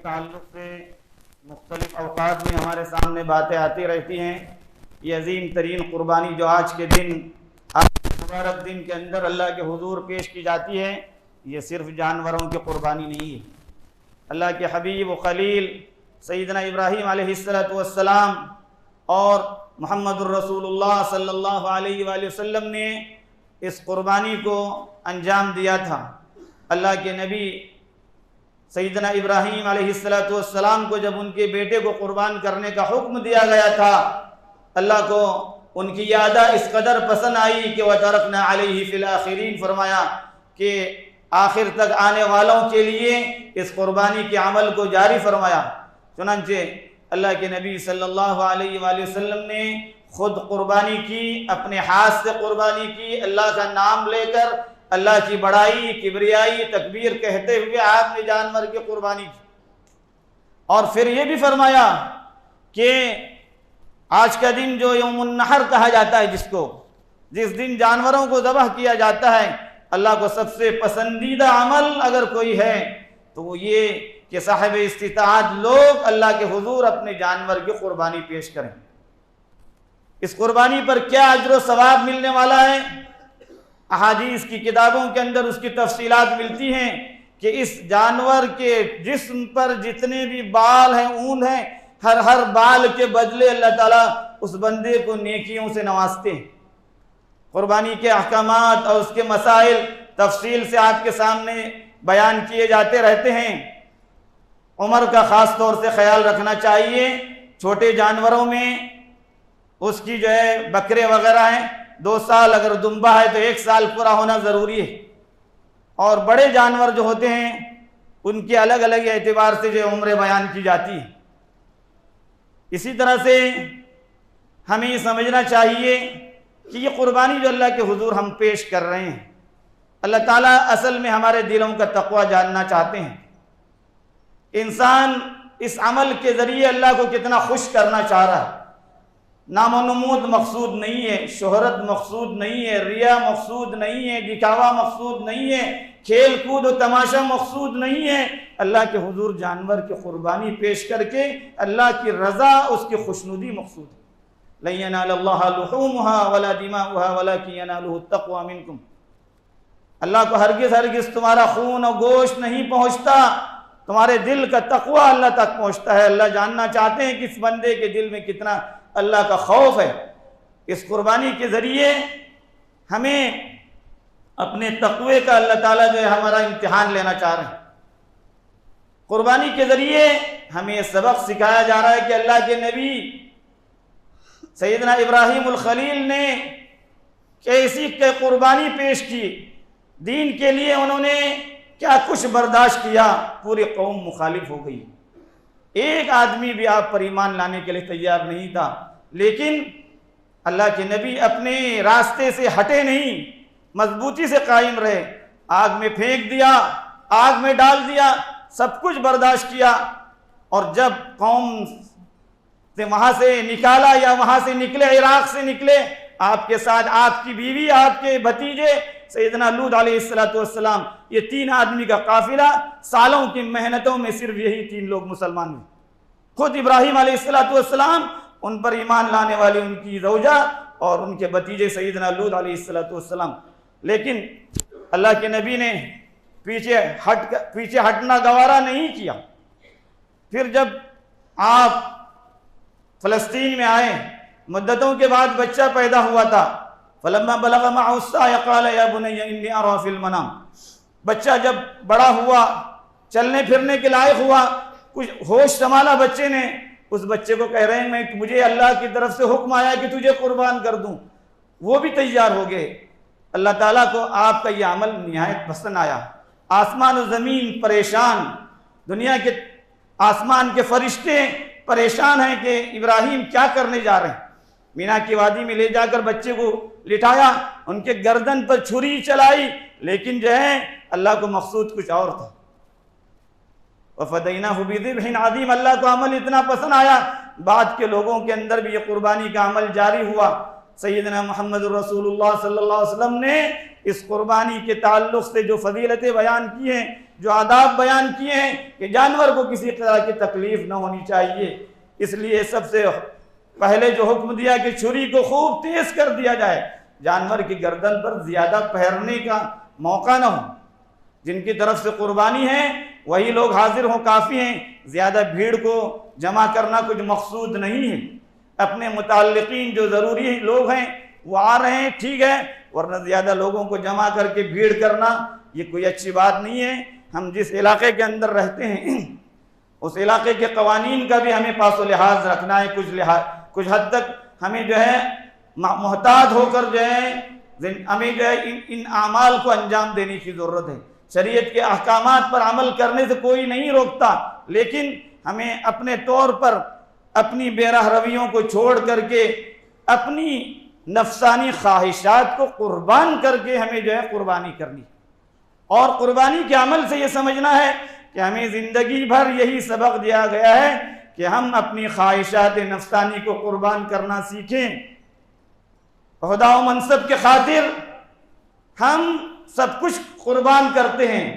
تعلق سے مختلف اوقات میں ہمارے سامنے باتیں آتی رہتی ہیں. یہ عظیم ترین قربانی جو آج کے دن مبارک دن کے اندر اللہ کے حضور پیش کی جاتی ہے، یہ صرف جانوروں کی قربانی نہیں ہے. اللہ کے حبیب و خلیل سیدنا ابراہیم علیہ السلام اور محمد الرسول اللہ صلی اللہ علیہ وآلہ وسلم نے اس قربانی کو انجام دیا تھا. اللہ کے نبی سیدنا ابراہیم علیہ السلام کو جب ان کے بیٹے کو قربان کرنے کا حکم دیا گیا تھا، اللہ کو ان کی یادہ اس قدر پسند آئی کہ وَتَرَكْنَا عَلَيْهِ فِي الْآخِرِينَ فرمایا کہ آخر تک آنے والوں کے لیے اس قربانی کے عمل کو جاری فرمایا. چنانچہ اللہ کے نبی صلی اللہ علیہ وآلہ وسلم نے خود قربانی کی، اپنے ہاتھ سے قربانی کی، اللہ کا نام لے کر اللہ کی بڑائی، کبریائی، تکبیر کہتے ہوئے آپ نے جانور کی قربانی کی. اور پھر یہ بھی فرمایا کہ آج کا دن جو یوم النحر کہا جاتا ہے، جس دن جانوروں کو ذبح کیا جاتا ہے، اللہ کو سب سے پسندیدہ عمل اگر کوئی ہے تو وہ یہ کہ صاحب استطاعت لوگ اللہ کے حضور اپنے جانور کی قربانی پیش کریں. اس قربانی پر کیا اجر و ثواب ملنے والا ہے؟ احادیث کی کتابوں کے اندر اس کی تفصیلات ملتی ہیں کہ اس جانور کے جسم پر جتنے بھی بال ہیں، اون ہیں، ہر بال کے بدلے اللہ تعالیٰ اس بندے کو نیکیوں سے نوازتے ہیں. قربانی کے احکامات اور اس کے مسائل تفصیل سے آپ کے سامنے بیان کیے جاتے رہتے ہیں. عمر کا خاص طور سے خیال رکھنا چاہیے. چھوٹے جانوروں میں اس کی جو ہے بکرے وغیرہ ہیں 2 سال، اگر دمبا ہے تو 1 سال پورا ہونا ضروری ہے. اور بڑے جانور جو ہوتے ہیں ان کے الگ الگ اعتبار سے جو عمریں بیان کی جاتی ہیں. اسی طرح سے ہمیں یہ سمجھنا چاہیے کہ یہ قربانی جو اللہ کے حضور ہم پیش کر رہے ہیں، اللہ تعالیٰ اصل میں ہمارے دلوں کا تقوی جاننا چاہتے ہیں. انسان اس عمل کے ذریعے اللہ کو کتنا خوش کرنا چاہ رہا ہے. نام و نمود مقصود نہیں ہے، شہرت مقصود نہیں ہے، ریا مقصود نہیں ہے، دکھاوا مقصود نہیں ہے، کھیل کود و تماشا مقصود نہیں ہے. اللہ کے حضور جانور کی قربانی پیش کر کے اللہ کی رضا، اس کی خوشنودی مقصود ہے. لَن يَنَالَ اللَّهَ لُحُومُهَا وَلَا دِمَاؤُهَا وَلَكِنْ يَنَالُهُ التَّقْوَىٰ مِنْكُمْ. اللہ کو ہرگز تمہارا خون اور گوشت نہیں پہنچتا، تمہارے دل کا تقوی اللہ تک پہنچتا ہے. اللہ جاننا چاہتے ہیں کہ اس بندے کے دل میں کتنا اللہ کا خوف ہے. اس قربانی کے ذریعے ہمیں اپنے تقوی کا اللہ تعالیٰ جو ہے ہمارا امتحان لینا چاہ رہے ہیں. قربانی کے ذریعے ہمیں یہ سبق سکھایا جا رہا ہے کہ اللہ کے نبی سیدنا ابراہیم الخلیل نے کیسی قربانی پیش کی، دین کے لیے انہوں نے کیا کچھ برداشت کیا. پوری قوم مخالف ہو گئی، ایک آدمی بھی آپ پر ایمان لانے کے لیے تیار نہیں تھا. لیکن اللہ کے نبی اپنے راستے سے ہٹے نہیں، مضبوطی سے قائم رہے. آگ میں پھینک دیا، آگ میں ڈال دیا، سب کچھ برداشت کیا. اور جب قوم سے وہاں سے نکالا یا وہاں سے نکلے، عراق سے نکلے، آپ کے ساتھ آپ کی بیوی، آپ کے بھتیجے سیدنا لوط علیہ السلام، یہ 3 آدمی کا قافلہ، سالوں کی محنتوں میں صرف یہی 3 لوگ مسلمان ہوئے. خود ابراہیم علیہ السلام، ان پر ایمان لانے والی ان کی زوجہ اور ان کے بھتیجے سیدنا لوط علیہ السلام. لیکن اللہ کے نبی نے پیچھے ہٹنا گوارا نہیں کیا. پھر جب آپ فلسطین میں آئے، مدتوں کے بعد بچہ پیدا ہوا تھا. فلما بلغ معه السعي قال يا بني اني ارى في المنام. بچہ جب بڑا ہوا، چلنے پھرنے کے لائق ہوا، کچھ ہوش سنبھالا بچے نے، اس بچے کو کہہ رہے ہیں مجھے اللہ کی طرف سے حکم آیا کہ تجھے قربان کر دوں. وہ بھی تیار ہو گئے. اللہ تعالیٰ کو آپ کا یہ عمل نہایت پسند آیا. آسمان و زمین پریشان، دنیا کے آسمان کے فرشتے پریشان ہیں کہ ابراہیم کیا کرنے جا رہے ہیں. مینا کی وادی میں لے جا کر بچے کو لٹایا، ان کے گردن پر چھری چلائی، لیکن جو ہے اللہ کو مقصود کچھ اور تھا. وَفَدَيْنَاهُ بِذِبْحٍ عَظِيمٍ. اللہ کو عمل اتنا پسند آیا، بعد کے لوگوں کے اندر بھی یہ قربانی کا عمل جاری ہوا. سیدنا محمد رسول اللہ صلی اللہ علیہ وسلم نے اس قربانی کے تعلق سے جو فضیلتیں بیان کی ہیں جو آداب بیان کیے ہیں کہ جانور کو کسی طرح کی تکلیف نہ ہونی چاہیے، اس لیے سب سے پہلے جو حکم دیا کہ چھری کو خوب تیز کر دیا جائے، جانور کی گردن پر زیادہ پھیرنے کا موقع نہ ہو۔ جن کی طرف سے قربانی ہے وہی لوگ حاضر ہوں کافی ہیں، زیادہ بھیڑ کو جمع کرنا کچھ مقصود نہیں ہے۔ اپنے متعلقین جو ضروری لوگ ہیں وہ آ رہے ہیں، ٹھیک ہے، ورنہ زیادہ لوگوں کو جمع کر کے بھیڑ کرنا یہ کوئی اچھی بات نہیں ہے۔ ہم جس علاقے کے اندر رہتے ہیں اس علاقے کے قوانین کا بھی ہمیں پاس و لحاظ رکھنا ہے، کچھ حد تک ہمیں جو ہے محتاط ہو کر جو ہے ہمیں جو ہے ان اعمال کو انجام دینے کی ضرورت ہے۔ شریعت کے احکامات پر عمل کرنے سے کوئی نہیں روکتا، لیکن ہمیں اپنے طور پر اپنی بے راہ رویوں کو چھوڑ کر کے اپنی نفسانی خواہشات کو قربان کر کے ہمیں جو ہے قربانی کرنی، اور قربانی کے عمل سے یہ سمجھنا ہے کہ ہمیں زندگی بھر یہی سبق دیا گیا ہے کہ ہم اپنی خواہشات نفسانی کو قربان کرنا سیکھیں۔ عہدہ و منصب کے خاطر ہم سب کچھ قربان کرتے ہیں،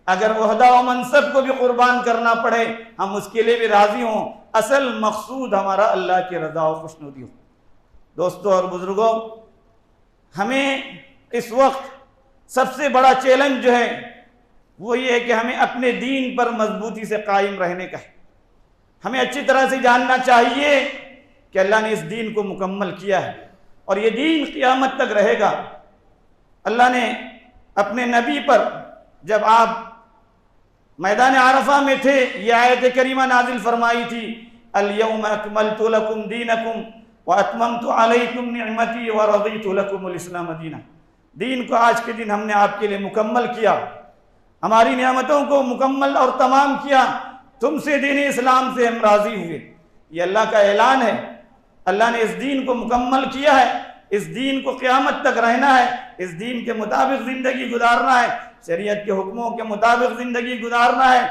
اگر عہدہ و منصب کو بھی قربان کرنا پڑے ہم اس کے لیے بھی راضی ہوں، اصل مقصود ہمارا اللہ کی رضا و خوشنودی ہو۔ دوستو اور بزرگوں، ہمیں اس وقت سب سے بڑا چیلنج جو ہے وہ یہ ہے کہ ہمیں اپنے دین پر مضبوطی سے قائم رہنے کا ہے۔ ہمیں اچھی طرح سے جاننا چاہیے کہ اللہ نے اس دین کو مکمل کیا ہے اور یہ دین قیامت تک رہے گا۔ اللہ نے اپنے نبی پر جب آپ میدان عرفہ میں تھے یہ آیت کریمہ نازل فرمائی تھی، اليوم اکملت لکم دینکم واتممت علیکم نعمتی ورضیت لکم الاسلام دینا۔ دین کو آج کے دن ہم نے آپ کے لیے مکمل کیا، ہماری نعمتوں کو مکمل اور تمام کیا، تم سے دین اسلام سے ہم راضی ہوئے۔ یہ اللہ کا اعلان ہے، اللہ نے اس دین کو مکمل کیا ہے، اس دین کو قیامت تک رہنا ہے، اس دین کے مطابق زندگی گزارنا ہے، شریعت کے حکموں کے مطابق زندگی گزارنا ہے،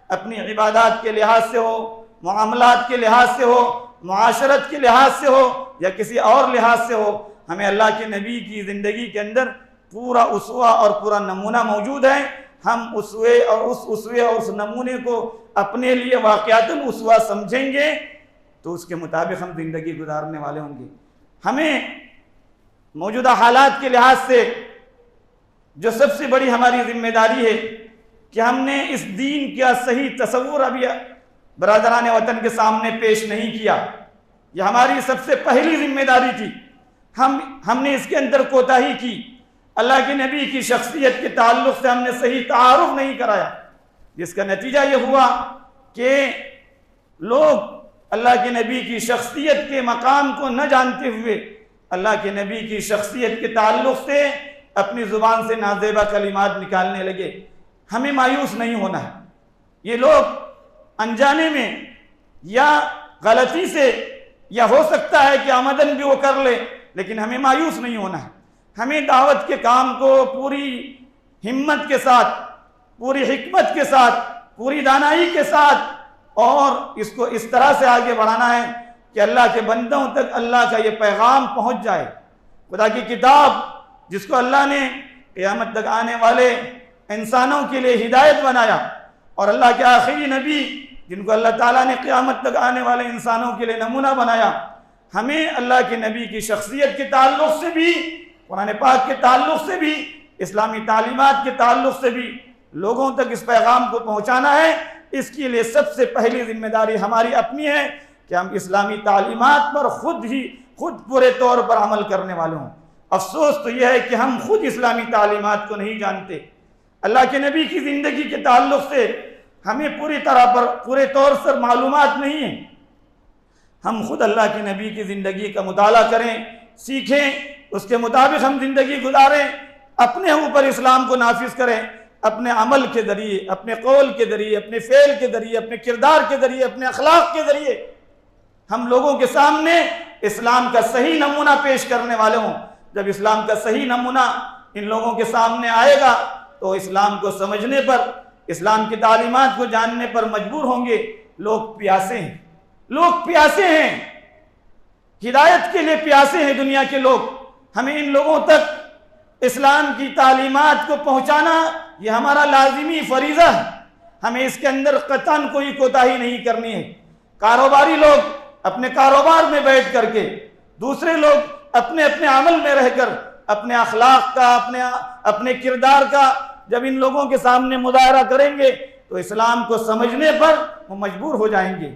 اپنی عبادات کے لحاظ سے ہو، معاملات کے لحاظ سے ہو، معاشرت کے لحاظ سے ہو یا کسی اور لحاظ سے ہو، ہمیں اللہ کے نبی کی زندگی کے اندر پورا اسوہ اور پورا نمونہ موجود ہے۔ ہم اسوے اور اس نمونے کو اپنے لیے واقعاتاً اسوہ سمجھیں گے تو اس کے مطابق ہم زندگی گزارنے والے ہوں گے۔ ہمیں موجودہ حالات کے لحاظ سے جو سب سے بڑی ہماری ذمہ داری ہے کہ ہم نے اس دین کا صحیح تصور ابھی برادران وطن کے سامنے پیش نہیں کیا، یہ ہماری سب سے پہلی ذمہ داری تھی۔ ہم نے اس کے اندر کوتاہی کی، اللہ کے نبی کی شخصیت کے تعلق سے ہم نے صحیح تعارف نہیں کرایا، جس کا نتیجہ یہ ہوا کہ لوگ اللہ کے نبی کی شخصیت کے مقام کو نہ جانتے ہوئے اللہ کے نبی کی شخصیت کے تعلق سے اپنی زبان سے نازیبہ کلمات نکالنے لگے۔ ہمیں مایوس نہیں ہونا ہے، یہ لوگ انجانے میں یا غلطی سے یا ہو سکتا ہے کہ آمدن بھی وہ کر لے، لیکن ہمیں مایوس نہیں ہونا ہے۔ ہمیں دعوت کے کام کو پوری ہمت کے ساتھ، پوری حکمت کے ساتھ، پوری دانائی کے ساتھ اور اس کو اس طرح سے آگے بڑھانا ہے کہ اللہ کے بندوں تک اللہ کا یہ پیغام پہنچ جائے۔ خدا کی کتاب جس کو اللہ نے قیامت تک آنے والے انسانوں کے لیے ہدایت بنایا، اور اللہ کے آخری نبی جن کو اللہ تعالیٰ نے قیامت تک آنے والے انسانوں کے لیے نمونہ بنایا، ہمیں اللہ کے نبی کی شخصیت کے تعلق سے بھی، قرآن پاک کے تعلق سے بھی، اسلامی تعلیمات کے تعلق سے بھی لوگوں تک اس پیغام کو پہنچانا ہے۔ اس کے لیے سب سے پہلی ذمہ داری ہماری اپنی ہے کہ ہم اسلامی تعلیمات پر خود پورے طور پر عمل کرنے والے ہوں۔ افسوس تو یہ ہے کہ ہم خود اسلامی تعلیمات کو نہیں جانتے، اللہ کے نبی کی زندگی کے تعلق سے ہمیں پورے طور پر معلومات نہیں ہیں۔ ہم خود اللہ کے نبی کی زندگی کا مطالعہ کریں، سیکھیں، اس کے مطابق ہم زندگی گزاریں، اپنے اوپر اسلام کو نافذ کریں، اپنے عمل کے ذریعے، اپنے قول کے ذریعے، اپنے فعل کے ذریعے، اپنے کردار کے ذریعے، اپنے اخلاق کے ذریعے ہم لوگوں کے سامنے اسلام کا صحیح نمونہ پیش کرنے والے ہوں۔ جب اسلام کا صحیح نمونہ ان لوگوں کے سامنے آئے گا تو اسلام کو سمجھنے پر، اسلام کی تعلیمات کو جاننے پر مجبور ہوں گے۔ لوگ پیاسے ہیں، لوگ پیاسے ہیں، ہدایت کے لیے پیاسے ہیں دنیا کے لوگ۔ ہمیں ان لوگوں تک اسلام کی تعلیمات کو پہنچانا یہ ہمارا لازمی فریضہ ہے، ہمیں اس کے اندر قطعاً کوئی کوتاہی نہیں کرنی ہے۔ کاروباری لوگ اپنے کاروبار میں بیٹھ کر کے، دوسرے لوگ اپنے اپنے عمل میں رہ کر اپنے اخلاق کا، اپنے کردار کا جب ان لوگوں کے سامنے مظاہرہ کریں گے تو اسلام کو سمجھنے پر وہ مجبور ہو جائیں گے۔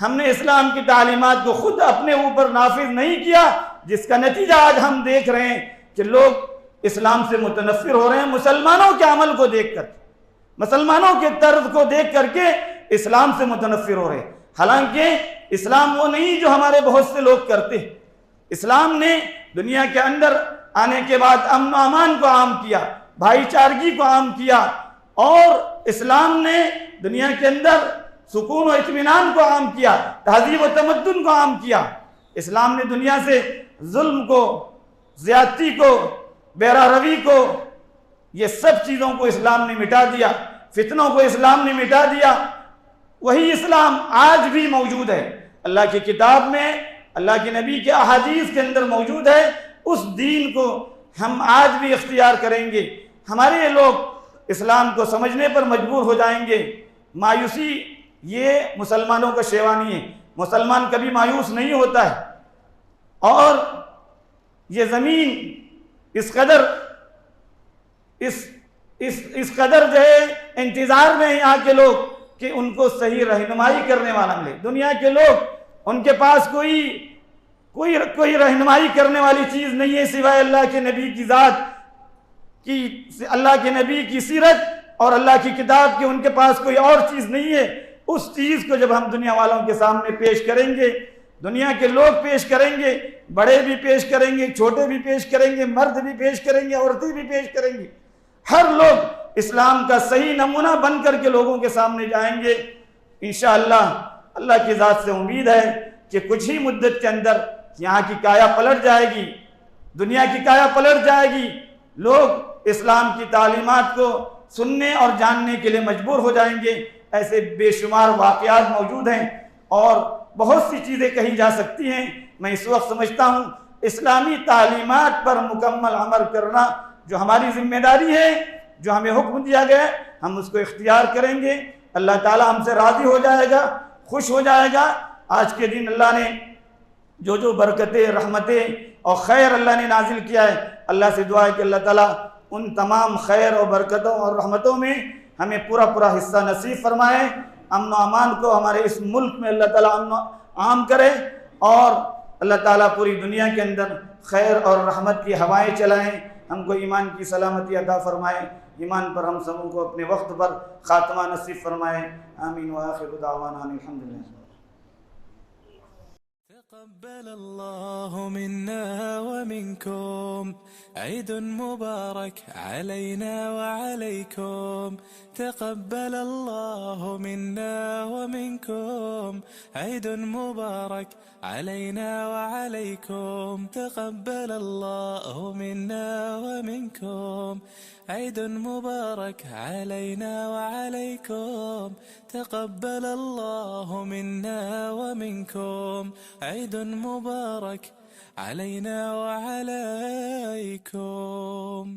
ہم نے اسلام کی تعلیمات کو خود اپنے اوپر نافذ نہیں کیا، جس کا نتیجہ آج ہم دیکھ رہے ہیں کہ لوگ اسلام سے متنفر ہو رہے ہیں، مسلمانوں کے عمل کو دیکھ کر، مسلمانوں کے طرز کو دیکھ کر کے اسلام سے متنفر ہو رہے ہیں۔ حالانکہ اسلام وہ نہیں جو ہمارے بہت سے لوگ کرتے ہیں۔ اسلام نے دنیا کے اندر آنے کے بعد امن و امان کو عام کیا، بھائی چارگی کو عام کیا، اور اسلام نے دنیا کے اندر سکون و اطمینان کو عام کیا، تہذیب و تمدن کو عام کیا۔ اسلام نے دنیا سے ظلم کو، زیادتی کو، بیرا روی کو، یہ سب چیزوں کو اسلام نے مٹا دیا، فتنوں کو اسلام نے مٹا دیا۔ وہی اسلام آج بھی موجود ہے، اللہ کی کتاب میں، اللہ کے نبی کے احادیث کے اندر موجود ہے۔ اس دین کو ہم آج بھی اختیار کریں گے، ہمارے یہ لوگ اسلام کو سمجھنے پر مجبور ہو جائیں گے۔ مایوسی یہ مسلمانوں کا شیوانی ہے، مسلمان کبھی مایوس نہیں ہوتا ہے، اور یہ زمین اس قدر جو ہے انتظار میں ہیں یہاں کے لوگ کہ ان کو صحیح رہنمائی کرنے والا ملے۔ دنیا کے لوگ، ان کے پاس کوئی رہنمائی کرنے والی چیز نہیں ہے سوائے اللہ کے نبی کی ذات کی، اللہ کے نبی کی سیرت اور اللہ کی کتاب کی، ان کے پاس کوئی اور چیز نہیں ہے۔ اس چیز کو جب ہم دنیا والوں کے سامنے پیش کریں گے، دنیا کے لوگ پیش کریں گے، بڑے بھی پیش کریں گے، چھوٹے بھی پیش کریں گے، مرد بھی پیش کریں گے، عورتیں بھی پیش کریں گے، ہر لوگ اسلام کا صحیح نمونہ بن کر کے لوگوں کے سامنے جائیں گے۔ انشاءاللہ اللہ کی ذات سے امید ہے کہ کچھ ہی مدت کے اندر یہاں کی کایا پلٹ جائے گی، دنیا کی کایا پلٹ جائے گی، لوگ اسلام کی تعلیمات کو سننے اور جاننے کے لیے مجبور ہو جائیں گے۔ ایسے بے شمار واقعات موجود ہیں اور بہت سی چیزیں کہی جا سکتی ہیں۔ میں اس وقت سمجھتا ہوں اسلامی تعلیمات پر مکمل عمل کرنا جو ہماری ذمہ داری ہے، جو ہمیں حکم دیا گیا ہے، ہم اس کو اختیار کریں گے، اللہ تعالی ہم سے راضی ہو جائے گا، خوش ہو جائے گا۔ آج کے دن اللہ نے جو برکتیں، رحمتیں اور خیر اللہ نے نازل کیا ہے، اللہ سے دعا ہے کہ اللہ تعالیٰ ان تمام خیر اور برکتوں اور رحمتوں میں ہمیں پورا حصہ نصیب فرمائے۔ امن و امان کو ہمارے اس ملک میں اللہ تعالیٰ امن و عام کرے، اور اللہ تعالیٰ پوری دنیا کے اندر خیر اور رحمت کی ہوائیں چلائیں، ہم کو ایمان کی سلامتی عطا فرمائے، ایمان پر ہم سبوں کو اپنے وقت پر خاتمہ نصیب فرمائے۔ آمین وآخر دعوانا الحمدللہ۔ تقبل الله منا ومنكم عيد مبارك علينا وعليكم. تقبل الله منا ومنكم عيد مبارك علينا وعليكم. تقبل الله منا ومنكم عيد مبارك علينا وعليكم. تقبل الله منا ومنكم عيد مبارك علينا وعليكم.